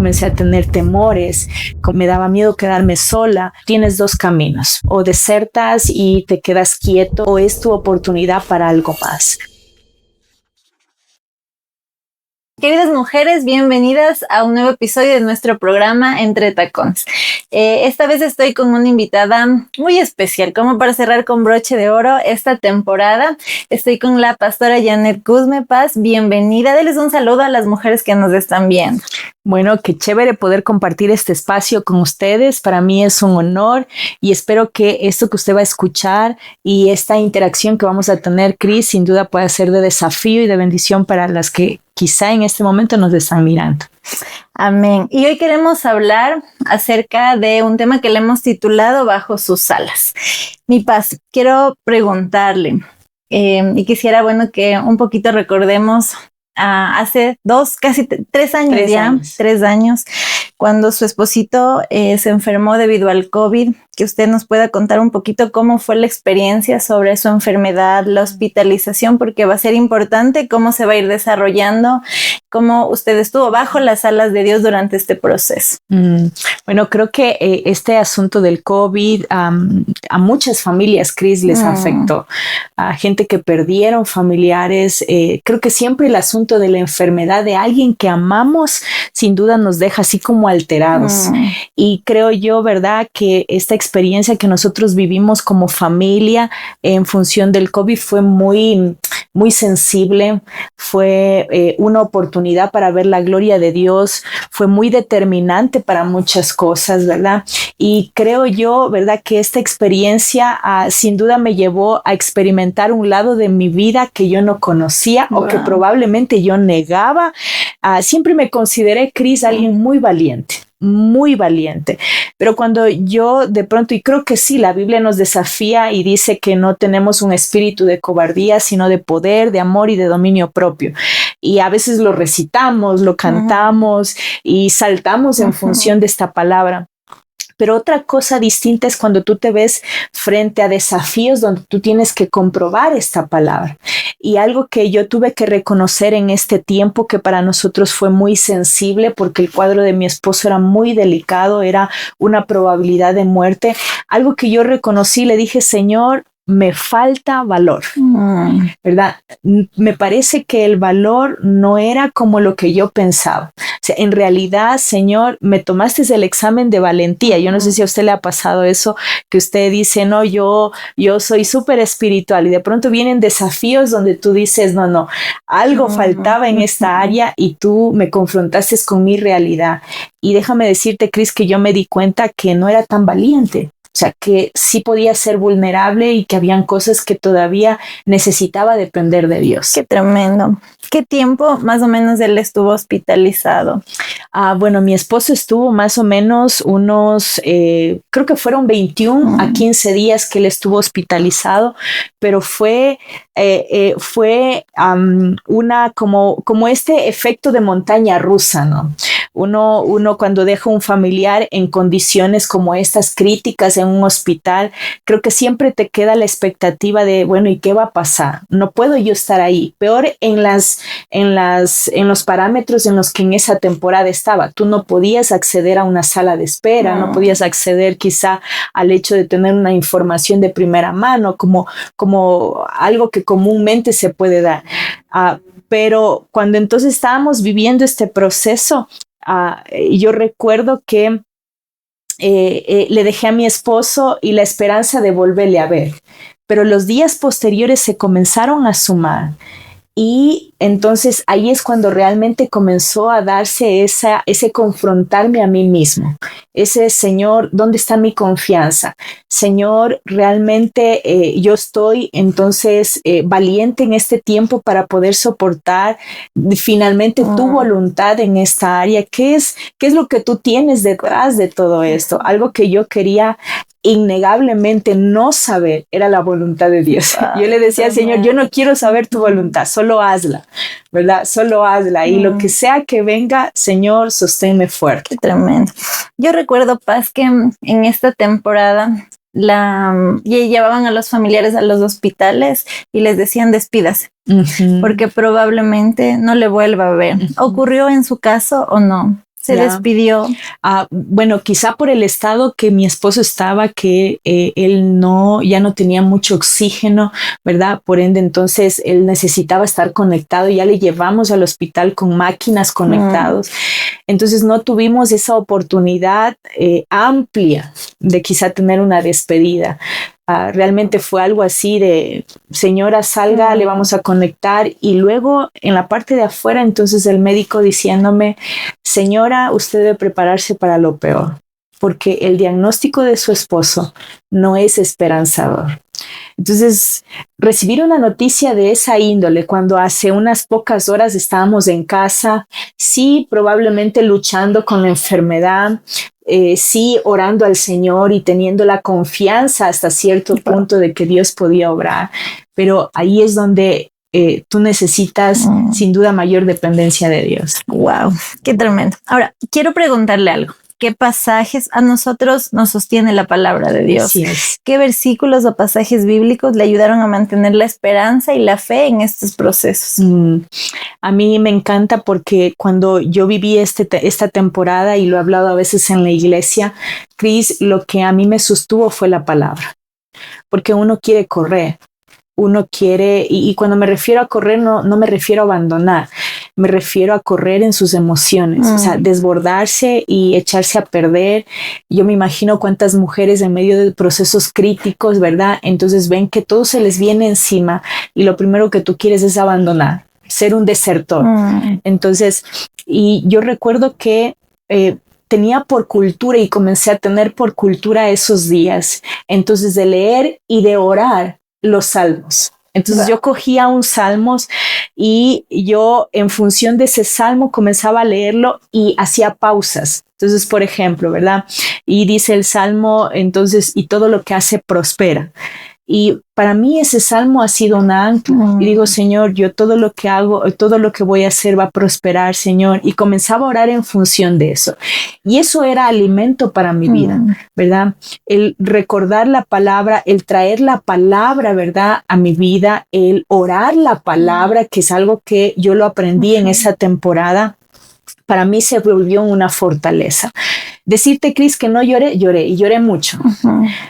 comencé a tener temores, me daba miedo quedarme sola. Tienes dos caminos: o desertas y te quedas quieto, o es tu oportunidad para algo más. Queridas mujeres, bienvenidas a un nuevo episodio de nuestro programa Entre Tacones. Esta vez estoy con una invitada muy especial, como para cerrar con broche de oro esta temporada. Estoy con la pastora Janet Guzme Paz. Bienvenida. Denles un saludo a las mujeres que nos están viendo. Bueno, qué chévere poder compartir este espacio con ustedes. Para mí es un honor y espero que esto que usted va a escuchar y esta interacción que vamos a tener, Cris, sin duda pueda ser de desafío y de bendición para las que quizá en este momento nos están mirando. Amén. Y hoy queremos hablar acerca de un tema que le hemos titulado Bajo sus alas. Mi Paz, quiero preguntarle y quisiera, que un poquito recordemos hace casi 3 años 3 años, cuando su esposito se enfermó debido al COVID, que usted nos pueda contar un poquito cómo fue la experiencia sobre su enfermedad, la hospitalización, porque va a ser importante cómo se va a ir desarrollando, cómo usted estuvo bajo las alas de Dios durante este proceso. Bueno, creo que este asunto del COVID a muchas familias, Cris, les afectó. A gente que perdieron familiares. Creo que siempre el asunto de la enfermedad de alguien que amamos, sin duda nos deja así como alterados. Y creo yo, ¿verdad?, que esta experiencia que nosotros vivimos como familia en función del COVID fue muy sensible, fue una oportunidad para ver la gloria de Dios, fue muy determinante para muchas cosas, ¿verdad? Y creo yo, ¿verdad?, que esta experiencia sin duda me llevó a experimentar un lado de mi vida que yo no conocía o que probablemente yo negaba. Siempre me consideré, Cris, alguien muy valiente, pero cuando yo de pronto, y creo que sí, la Biblia nos desafía y dice que no tenemos un espíritu de cobardía, sino de poder, de amor y de dominio propio, y a veces lo recitamos, lo cantamos y saltamos en función de esta palabra. Pero otra cosa distinta es cuando tú te ves frente a desafíos donde tú tienes que comprobar esta palabra. Y algo que yo tuve que reconocer en este tiempo, que para nosotros fue muy sensible, porque el cuadro de mi esposo era muy delicado, era una probabilidad de muerte. Algo que yo reconocí, le dije: Señor, me falta valor, ¿verdad? Me parece que el valor no era como lo que yo pensaba. O sea, en realidad, Señor, me tomaste el examen de valentía. Yo no sé si a usted le ha pasado eso, que usted dice: no, yo soy súper espiritual, y de pronto vienen desafíos donde tú dices: no, algo faltaba en esta área y tú me confrontaste con mi realidad. Y déjame decirte, Cris, que yo me di cuenta que no era tan valiente. O sea, que sí podía ser vulnerable y que habían cosas que todavía necesitaba depender de Dios. Qué tremendo. ¿Qué tiempo más o menos él estuvo hospitalizado? Bueno, mi esposo estuvo más o menos unos, creo que fueron 21 a 15 días que él estuvo hospitalizado, pero fue una como este efecto de montaña rusa, ¿no? Uno cuando deja un familiar en condiciones como estas críticas en un hospital, creo que siempre te queda la expectativa de, bueno, ¿y qué va a pasar? No puedo yo estar ahí. Peor en los parámetros en los que en esa temporada estaba. Tú no podías acceder a una sala de espera, no podías acceder quizá al hecho de tener una información de primera mano, como algo que comúnmente se puede dar. Pero cuando entonces estábamos viviendo este proceso, yo recuerdo que le dejé a mi esposo y la esperanza de volverle a ver, pero los días posteriores se comenzaron a sumar. Y entonces ahí es cuando realmente comenzó a darse ese confrontarme a mí mismo. Ese: Señor, ¿dónde está mi confianza? Señor, realmente yo estoy entonces valiente en este tiempo para poder soportar finalmente tu voluntad en esta área. ¿Qué es lo que tú tienes detrás de todo esto? Algo que yo quería innegablemente no saber era la voluntad de Dios. Yo le decía: Señor, yo no quiero saber tu voluntad, solo hazla, ¿verdad? Solo hazla, y lo que sea que venga, Señor, sosténme fuerte. Qué tremendo. Yo recuerdo, Paz, que en esta temporada y llevaban a los familiares a los hospitales y les decían: despídase, porque probablemente no le vuelva a ver. ¿Ocurrió en su caso o no? Se despidió. Bueno, quizá por el estado que mi esposo estaba, que él ya no tenía mucho oxígeno, ¿verdad? Por ende, entonces él necesitaba estar conectado. Ya le llevamos al hospital con máquinas conectados. Entonces no tuvimos esa oportunidad amplia de quizá tener una despedida. Realmente fue algo así de, señora, salga, le vamos a conectar. Y luego en la parte de afuera, entonces el médico diciéndome, señora, usted debe prepararse para lo peor, porque el diagnóstico de su esposo no es esperanzador. Entonces, recibir una noticia de esa índole cuando hace unas pocas horas estábamos en casa, sí, probablemente luchando con la enfermedad, sí, orando al Señor y teniendo la confianza hasta cierto punto de que Dios podía obrar, pero ahí es donde tú necesitas sin duda mayor dependencia de Dios. Wow, qué tremendo. Ahora, quiero preguntarle algo. ¿Qué pasajes a nosotros nos sostiene la palabra de Dios? Así es. ¿Qué versículos o pasajes bíblicos le ayudaron a mantener la esperanza y la fe en estos procesos? A mí me encanta porque cuando yo viví esta temporada, y lo he hablado a veces en la iglesia, Cris, lo que a mí me sostuvo fue la palabra, porque uno quiere correr. Uno quiere, y cuando me refiero a correr, no me refiero a abandonar, me refiero a correr en sus emociones, o sea, desbordarse y echarse a perder. Yo me imagino cuántas mujeres en medio de procesos críticos, ¿verdad? Entonces ven que todo se les viene encima y lo primero que tú quieres es abandonar, ser un desertor. Entonces, y yo recuerdo que tenía por cultura y comencé a tener por cultura esos días, entonces de leer y de orar los salmos. Entonces yo cogía un salmos y yo en función de ese salmo comenzaba a leerlo y hacía pausas. Entonces, por ejemplo, ¿verdad? Y dice el salmo, entonces, y todo lo que hace prospera. Y para mí ese salmo ha sido una ancla. Y digo, Señor, yo todo lo que hago, todo lo que voy a hacer va a prosperar, Señor. Y comenzaba a orar en función de eso. Y eso era alimento para mi vida, ¿verdad? El recordar la palabra, el traer la palabra, ¿verdad? A mi vida, el orar la palabra, que es algo que yo lo aprendí en esa temporada. Para mí se volvió una fortaleza. Decirte, Cris, que no lloré, lloré y lloré mucho.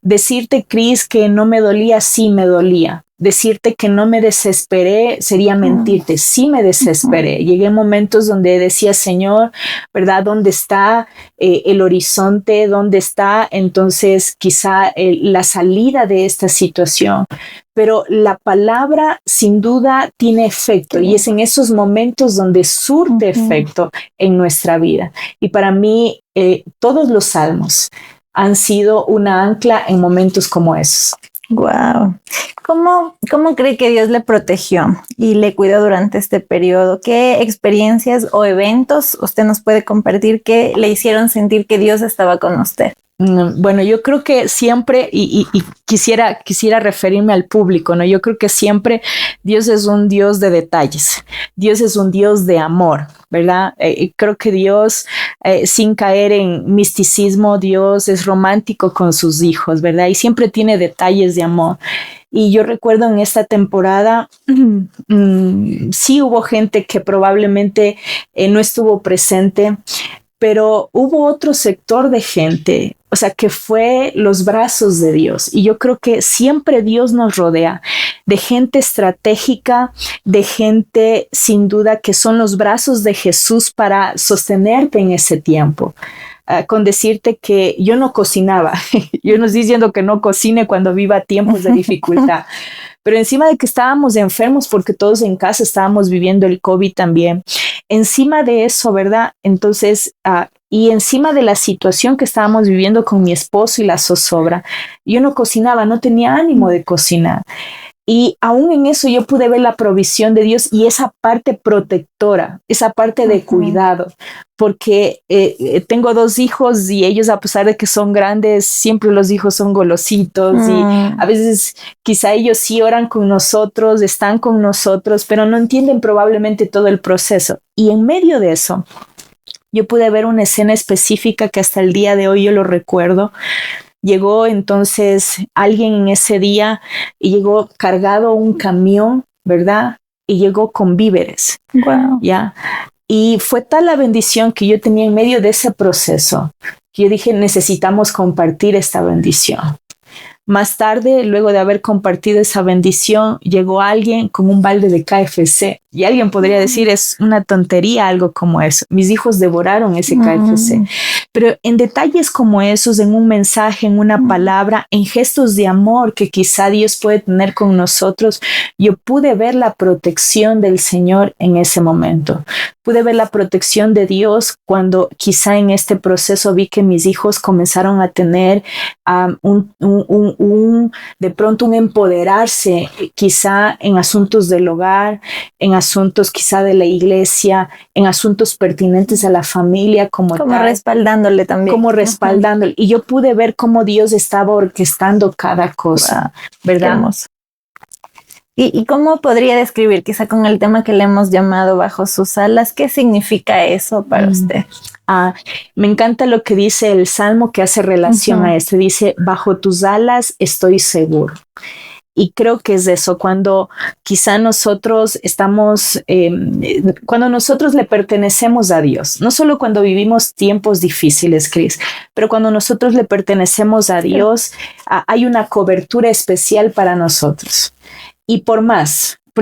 Decirte, Cris, que no me dolía, sí me dolía. Decirte que no me desesperé sería mentirte. Sí me desesperé. Llegué a momentos donde decía, Señor, ¿verdad? ¿Dónde está el horizonte? ¿Dónde está entonces quizá la salida de esta situación? Pero la palabra sin duda tiene efecto y es en esos momentos donde surte efecto en nuestra vida. Y para mí, todos los salmos han sido una ancla en momentos como esos. Wow. ¿Cómo cree que Dios le protegió y le cuidó durante este periodo? ¿Qué experiencias o eventos usted nos puede compartir que le hicieron sentir que Dios estaba con usted? Bueno, yo creo que siempre, y quisiera referirme al público, ¿no? Yo creo que siempre Dios es un Dios de detalles, Dios es un Dios de amor, ¿verdad? Creo que Dios, sin caer en misticismo, Dios es romántico con sus hijos, ¿verdad? Y siempre tiene detalles de amor. Y yo recuerdo en esta temporada, sí hubo gente que probablemente no estuvo presente, pero hubo otro sector de gente, o sea, que fue los brazos de Dios. Y yo creo que siempre Dios nos rodea de gente estratégica, de gente sin duda que son los brazos de Jesús para sostenerte en ese tiempo. Con decirte que yo no cocinaba, yo no estoy diciendo que no cocine cuando viva tiempos de dificultad, pero encima de que estábamos enfermos porque todos en casa estábamos viviendo el COVID también, encima de eso, ¿verdad? Entonces, y encima de la situación que estábamos viviendo con mi esposo y la zozobra, yo no cocinaba, no tenía ánimo de cocinar. Y aún en eso yo pude ver la provisión de Dios y esa parte protectora, esa parte de cuidado, porque tengo 2 hijos y ellos, a pesar de que son grandes, siempre los hijos son golositos y a veces quizá ellos sí oran con nosotros, están con nosotros, pero no entienden probablemente todo el proceso. Y en medio de eso, yo pude ver una escena específica que hasta el día de hoy yo lo recuerdo. Llegó entonces alguien en ese día y llegó cargado un camión, ¿verdad? Y llegó con víveres. Wow. ¿Ya? Y fue tal la bendición que yo tenía en medio de ese proceso, que yo dije, necesitamos compartir esta bendición. Más tarde, luego de haber compartido esa bendición, llegó alguien con un balde de KFC. Y alguien podría decir, es una tontería algo como eso. Mis hijos devoraron ese KFC. Pero en detalles como esos, en un mensaje, en una palabra, en gestos de amor que quizá Dios puede tener con nosotros, yo pude ver la protección del Señor en ese momento. Pude ver la protección de Dios cuando quizá en este proceso vi que mis hijos comenzaron a tener de pronto un empoderarse quizá en asuntos del hogar, en asuntos quizá de la iglesia, en asuntos pertinentes a la familia como tal. Respaldándole también. Como respaldándole. Y yo pude ver cómo Dios estaba orquestando cada cosa, ¿verdad? Qué hermoso. ¿Y cómo podría describir, quizá con el tema que le hemos llamado Bajo sus alas, qué significa eso para usted? Me encanta lo que dice el Salmo que hace relación a esto. Dice, bajo tus alas estoy seguro. Y creo que es eso, cuando quizá nosotros cuando nosotros le pertenecemos a Dios, no solo cuando vivimos tiempos difíciles, Cris, pero cuando nosotros le pertenecemos a Dios, hay una cobertura especial para nosotros. Y por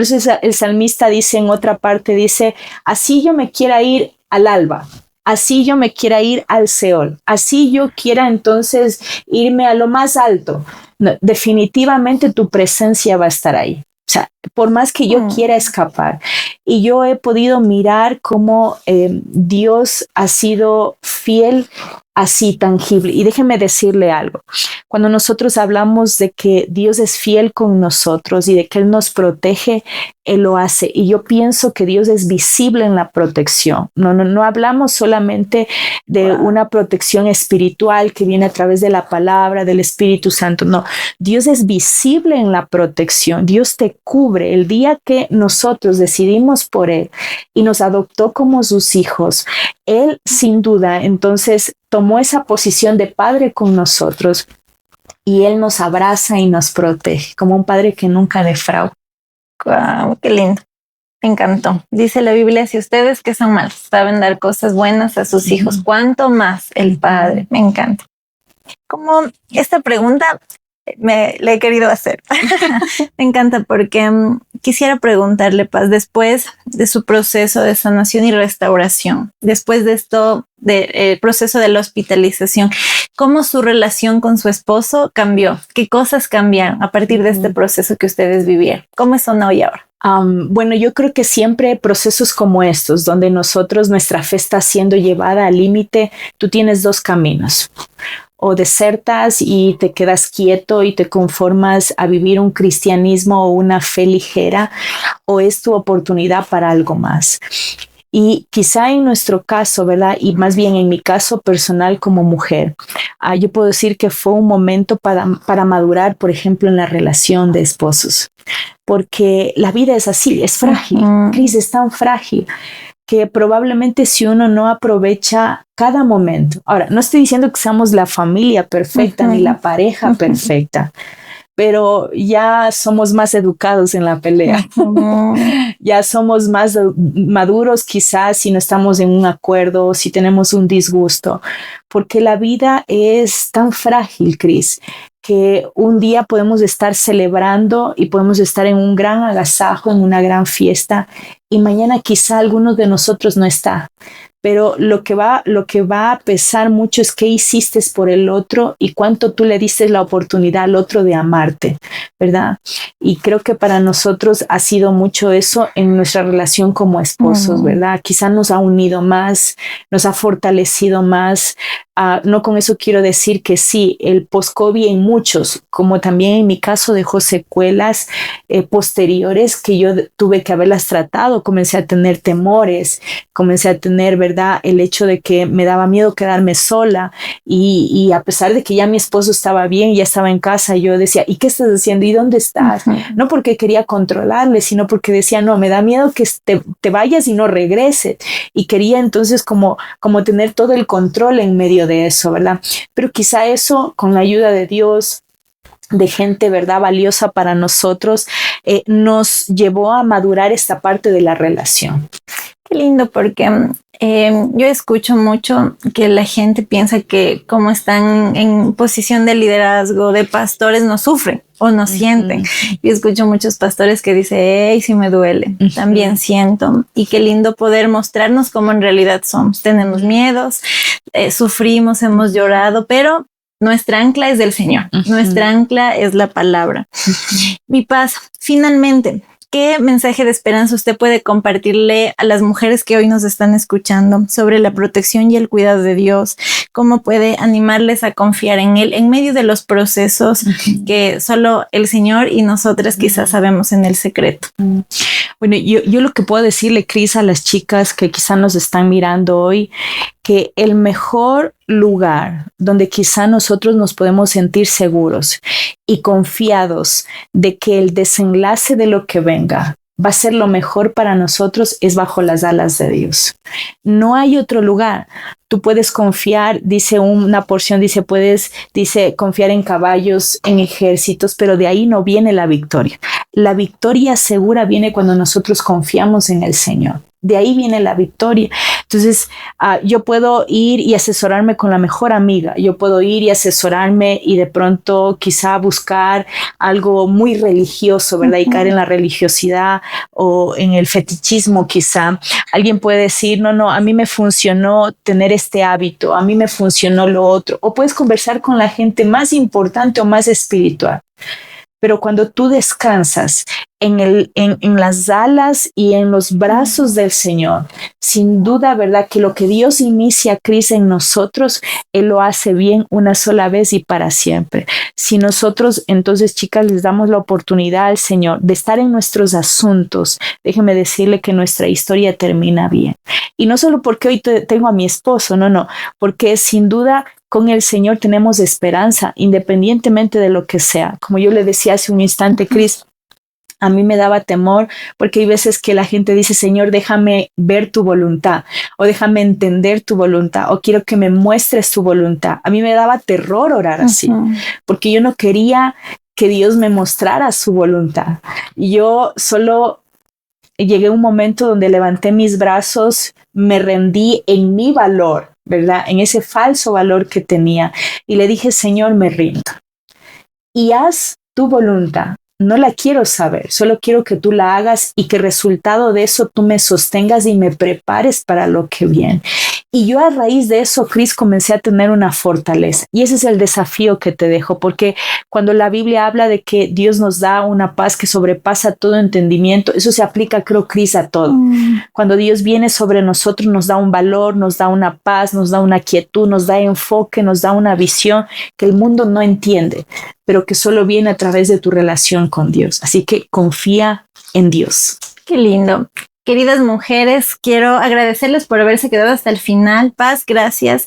eso el salmista dice en otra parte, dice, así yo me quiera ir al alba, así yo me quiera ir al Seol, así yo quiera entonces irme a lo más alto. No, definitivamente tu presencia va a estar ahí. O sea, por más que yo quiera escapar. Y yo he podido mirar cómo Dios ha sido fiel, así tangible. Y déjeme decirle algo. Cuando nosotros hablamos de que Dios es fiel con nosotros y de que Él nos protege, Él lo hace. Y yo pienso que Dios es visible en la protección. No hablamos solamente de una protección espiritual que viene a través de la palabra, del Espíritu Santo. No, Dios es visible en la protección. Dios te cubre. El día que nosotros decidimos por Él y nos adoptó como sus hijos, Él sin duda entonces tomó esa posición de padre con nosotros y Él nos abraza y nos protege como un padre que nunca defrauda. ¡Wow! ¡Qué lindo! Me encantó. Dice la Biblia, si ustedes que son malos saben dar cosas buenas a sus hijos, ¿cuánto más el Padre? Me encanta. Como esta pregunta la he querido hacer. Me encanta porque quisiera preguntarle, Paz, después de su proceso de sanación y restauración, después de esto, del proceso de la hospitalización, ¿cómo su relación con su esposo cambió? ¿Qué cosas cambiaron a partir de este proceso que ustedes vivieron? ¿Cómo son hoy ahora? Bueno, yo creo que siempre procesos como estos, donde nuestra fe está siendo llevada al límite, tú tienes dos caminos. O desertas y te quedas quieto y te conformas a vivir un cristianismo o una fe ligera, o es tu oportunidad para algo más. Y quizá en nuestro caso, ¿verdad? Y más bien en mi caso personal como mujer, yo puedo decir que fue un momento para madurar, por ejemplo, en la relación de esposos. Porque la vida es así, es frágil. Cris, es tan frágil que probablemente si uno no aprovecha cada momento. Ahora, no estoy diciendo que seamos la familia perfecta ni la pareja perfecta, pero ya somos más educados en la pelea. Ya somos más maduros quizás si no estamos en un acuerdo, si tenemos un disgusto, porque la vida es tan frágil, Cris, que un día podemos estar celebrando y podemos estar en un gran agasajo, en una gran fiesta, y mañana quizá alguno de nosotros no está. Pero lo que va a pesar mucho es qué hiciste por el otro y cuánto tú le diste la oportunidad al otro de amarte, ¿verdad? Y creo que para nosotros ha sido mucho eso en nuestra relación como esposos, ¿verdad? Quizá nos ha unido más, nos ha fortalecido más. No con eso quiero decir que sí, el post-COVID en muchos, como también en mi caso dejó secuelas posteriores que yo tuve que haberlas tratado. Comencé a tener temores, comencé a tener, ¿verdad?, el hecho de que me daba miedo quedarme sola y a pesar de que ya mi esposo estaba bien, ya estaba en casa, yo decía, ¿y qué estás haciendo? ¿Y dónde estás? No porque quería controlarle, sino porque decía, no, me da miedo que te vayas y no regreses. Y quería entonces como tener todo el control en medio de eso, ¿verdad? Pero quizá eso, con la ayuda de Dios, de gente, ¿verdad?, valiosa para nosotros, nos llevó a madurar esta parte de la relación. Qué lindo, porque yo escucho mucho que la gente piensa que como están en posición de liderazgo, de pastores, no sufren o no sienten. Yo escucho muchos pastores que dicen, hey, sí me duele, también siento. Y qué lindo poder mostrarnos como en realidad somos. Tenemos miedos, sufrimos, hemos llorado, pero nuestra ancla es del Señor. Nuestra ancla es la palabra. Mi Paz, finalmente, ¿qué mensaje de esperanza usted puede compartirle a las mujeres que hoy nos están escuchando sobre la protección y el cuidado de Dios? ¿Cómo puede animarles a confiar en Él en medio de los procesos que solo el Señor y nosotras quizás sabemos en el secreto? Bueno, yo lo que puedo decirle, Cris, a las chicas que quizás nos están mirando hoy, que el mejor lugar donde quizá nosotros nos podemos sentir seguros y confiados de que el desenlace de lo que venga va a ser lo mejor para nosotros es bajo las alas de Dios. No hay otro lugar. Tú puedes confiar, dice una porción, dice confiar en caballos, en ejércitos, pero de ahí no viene la victoria. La victoria segura viene cuando nosotros confiamos en el Señor. De ahí viene la victoria. Entonces, yo puedo ir y asesorarme con la mejor amiga. Yo puedo ir y asesorarme y de pronto quizá buscar algo muy religioso, ¿verdad? Y caer en la religiosidad o en el fetichismo quizá. Alguien puede decir, no, a mí me funcionó tener este hábito, a mí me funcionó lo otro. O puedes conversar con la gente más importante o más espiritual. Pero cuando tú descansas en las alas y en los brazos del Señor, sin duda, ¿verdad? Que lo que Dios inicia, Cris, en nosotros, Él lo hace bien una sola vez y para siempre. Si nosotros, entonces, chicas, les damos la oportunidad al Señor de estar en nuestros asuntos, déjeme decirle que nuestra historia termina bien. Y no solo porque hoy tengo a mi esposo, no, porque sin duda con el Señor tenemos esperanza, independientemente de lo que sea. Como yo le decía hace un instante, Cris, a mí me daba temor porque hay veces que la gente dice, Señor, déjame ver tu voluntad o déjame entender tu voluntad o quiero que me muestres tu voluntad. A mí me daba terror orar así porque yo no quería que Dios me mostrara su voluntad. Yo solo llegué a un momento donde levanté mis brazos, me rendí en mi valor, ¿verdad? En ese falso valor que tenía y le dije, Señor, me rindo y haz tu voluntad. No la quiero saber, solo quiero que tú la hagas y que resultado de eso tú me sostengas y me prepares para lo que viene. Y yo a raíz de eso, Cris, comencé a tener una fortaleza. Y ese es el desafío que te dejo, porque cuando la Biblia habla de que Dios nos da una paz que sobrepasa todo entendimiento, eso se aplica, creo, Cris, a todo. Cuando Dios viene sobre nosotros, nos da un valor, nos da una paz, nos da una quietud, nos da enfoque, nos da una visión que el mundo no entiende, pero que solo viene a través de tu relación con Dios. Así que confía en Dios. Qué lindo. Queridas mujeres, quiero agradecerles por haberse quedado hasta el final. Paz, gracias.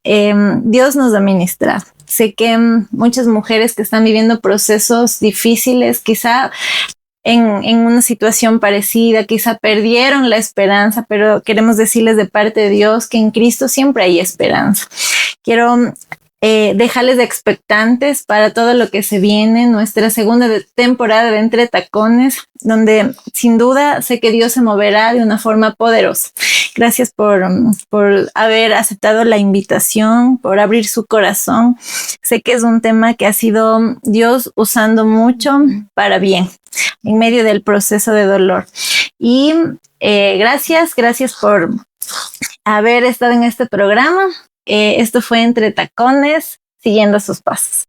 Dios nos administra. Sé que muchas mujeres que están viviendo procesos difíciles, quizá en una situación parecida, quizá perdieron la esperanza, pero queremos decirles de parte de Dios que en Cristo siempre hay esperanza. Quiero dejarles expectantes para todo lo que se viene, nuestra segunda temporada de Entre Tacones, donde sin duda sé que Dios se moverá de una forma poderosa. Gracias por haber aceptado la invitación, por abrir su corazón. Sé que es un tema que ha sido Dios usando mucho para bien, en medio del proceso de dolor. Y gracias por haber estado en este programa. Esto fue Entre Tacones, siguiendo sus pasos.